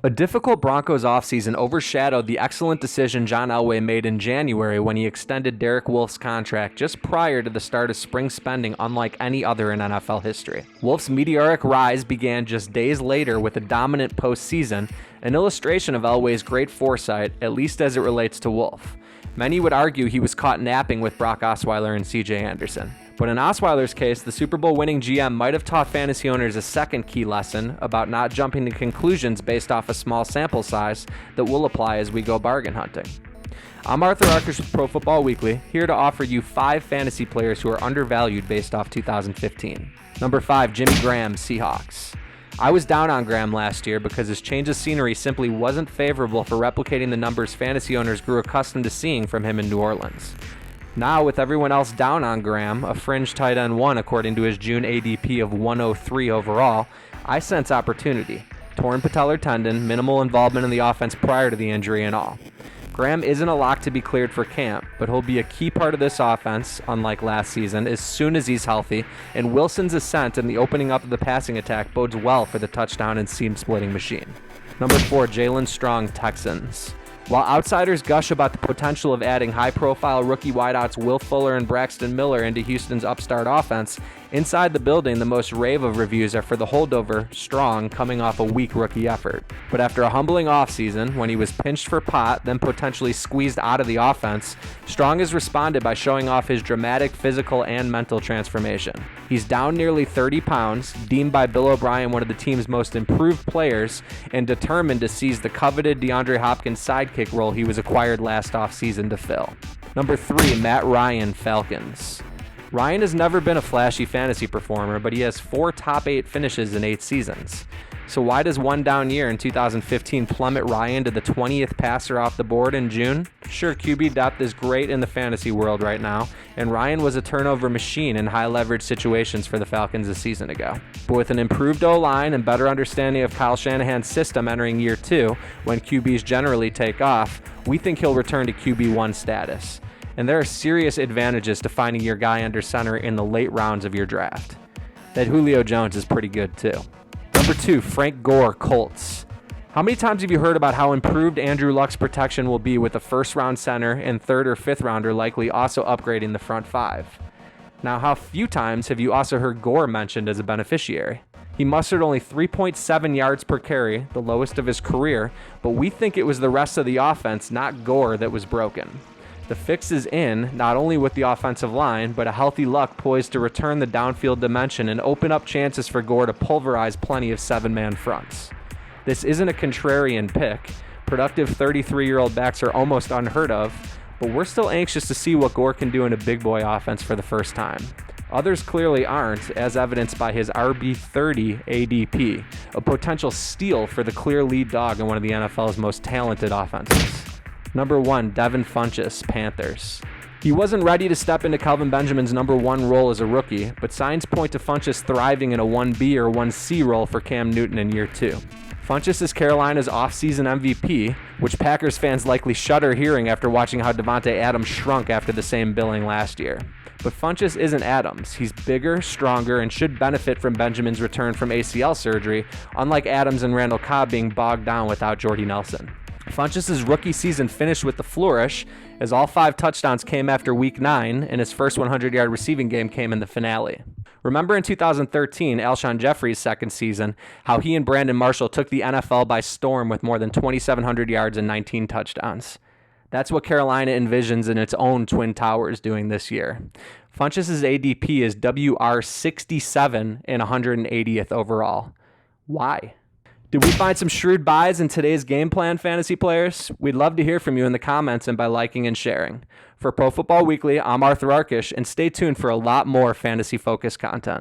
A difficult Broncos offseason overshadowed the excellent decision John Elway made in January when he extended Derek Wolfe's contract just prior to the start of spring spending unlike any other in NFL history. Wolfe's meteoric rise began just days later with a dominant postseason, an illustration of Elway's great foresight, at least as it relates to Wolfe. Many would argue he was caught napping with Brock Osweiler and CJ Anderson. But in Osweiler's case, the Super Bowl winning GM might have taught fantasy owners a second key lesson about not jumping to conclusions based off a small sample size that will apply as we go bargain hunting. I'm Arthur Arkush with Pro Football Weekly, here to offer you 5 fantasy players who are undervalued based off 2015. Number 5, Jimmy Graham, Seahawks. I was down on Graham last year because his change of scenery simply wasn't favorable for replicating the numbers fantasy owners grew accustomed to seeing from him in New Orleans. Now, with everyone else down on Graham, a fringe tight end 1 according to his June ADP of 103 overall, I sense opportunity. Torn patellar tendon, minimal involvement in the offense prior to the injury and all. Graham isn't a lock to be cleared for camp, but he'll be a key part of this offense, unlike last season, as soon as he's healthy, and Wilson's ascent and the opening up of the passing attack bodes well for the touchdown and seam-splitting machine. Number 4, Jaelen Strong, Texans. While outsiders gush about the potential of adding high-profile rookie wideouts Will Fuller and Braxton Miller into Houston's upstart offense, inside the building the most rave of reviews are for the holdover, Strong, coming off a weak rookie effort. But after a humbling offseason, when he was pinched for pot, then potentially squeezed out of the offense, Strong has responded by showing off his dramatic physical and mental transformation. He's down nearly 30 pounds, deemed by Bill O'Brien one of the team's most improved players, and determined to seize the coveted DeAndre Hopkins sidekick role he was acquired last offseason to fill. Number 3, Matt Ryan, Falcons. Ryan has never been a flashy fantasy performer, but he has 4 top 8 finishes in 8 seasons. So why does one down year in 2015 plummet Ryan to the 20th passer off the board in June? Sure, QB depth is great in the fantasy world right now, and Ryan was a turnover machine in high-leverage situations for the Falcons a season ago. But with an improved O-line and better understanding of Kyle Shanahan's system entering year 2, when QBs generally take off, we think he'll return to QB1 status. And there are serious advantages to finding your guy under center in the late rounds of your draft. That Julio Jones is pretty good too. Number 2, Frank Gore, Colts. How many times have you heard about how improved Andrew Luck's protection will be with a first-round center and 3rd or 5th rounder likely also upgrading the front 5? Now, how few times have you also heard Gore mentioned as a beneficiary? He mustered only 3.7 yards per carry, the lowest of his career, but we think it was the rest of the offense, not Gore, that was broken. The fix is in, not only with the offensive line, but a healthy Luck poised to return the downfield dimension and open up chances for Gore to pulverize plenty of 7-man fronts. This isn't a contrarian pick. Productive 33-year-old backs are almost unheard of, but we're still anxious to see what Gore can do in a big boy offense for the first time. Others clearly aren't, as evidenced by his RB30 ADP, a potential steal for the clear lead dog in one of the NFL's most talented offenses. Number 1, Devin Funchess, Panthers. He wasn't ready to step into Kelvin Benjamin's number 1 role as a rookie, but signs point to Funchess thriving in a 1B or 1C role for Cam Newton in year 2. Funchess is Carolina's offseason MVP, which Packers fans likely shudder hearing after watching how Devontae Adams shrunk after the same billing last year. But Funchess isn't Adams. He's bigger, stronger, and should benefit from Benjamin's return from ACL surgery, unlike Adams and Randall Cobb being bogged down without Jordy Nelson. Funchess' rookie season finished with a flourish, as all 5 touchdowns came after Week 9, and his first 100-yard receiving game came in the finale. Remember in 2013, Alshon Jeffrey's second season, how he and Brandon Marshall took the NFL by storm with more than 2,700 yards and 19 touchdowns. That's what Carolina envisions in its own Twin Towers doing this year. Funchess' ADP is WR67 and 180th overall. Why? Did we find some shrewd buys in today's game plan, fantasy players? We'd love to hear from you in the comments and by liking and sharing. For Pro Football Weekly, I'm Arthur Arkush, and stay tuned for a lot more fantasy-focused content.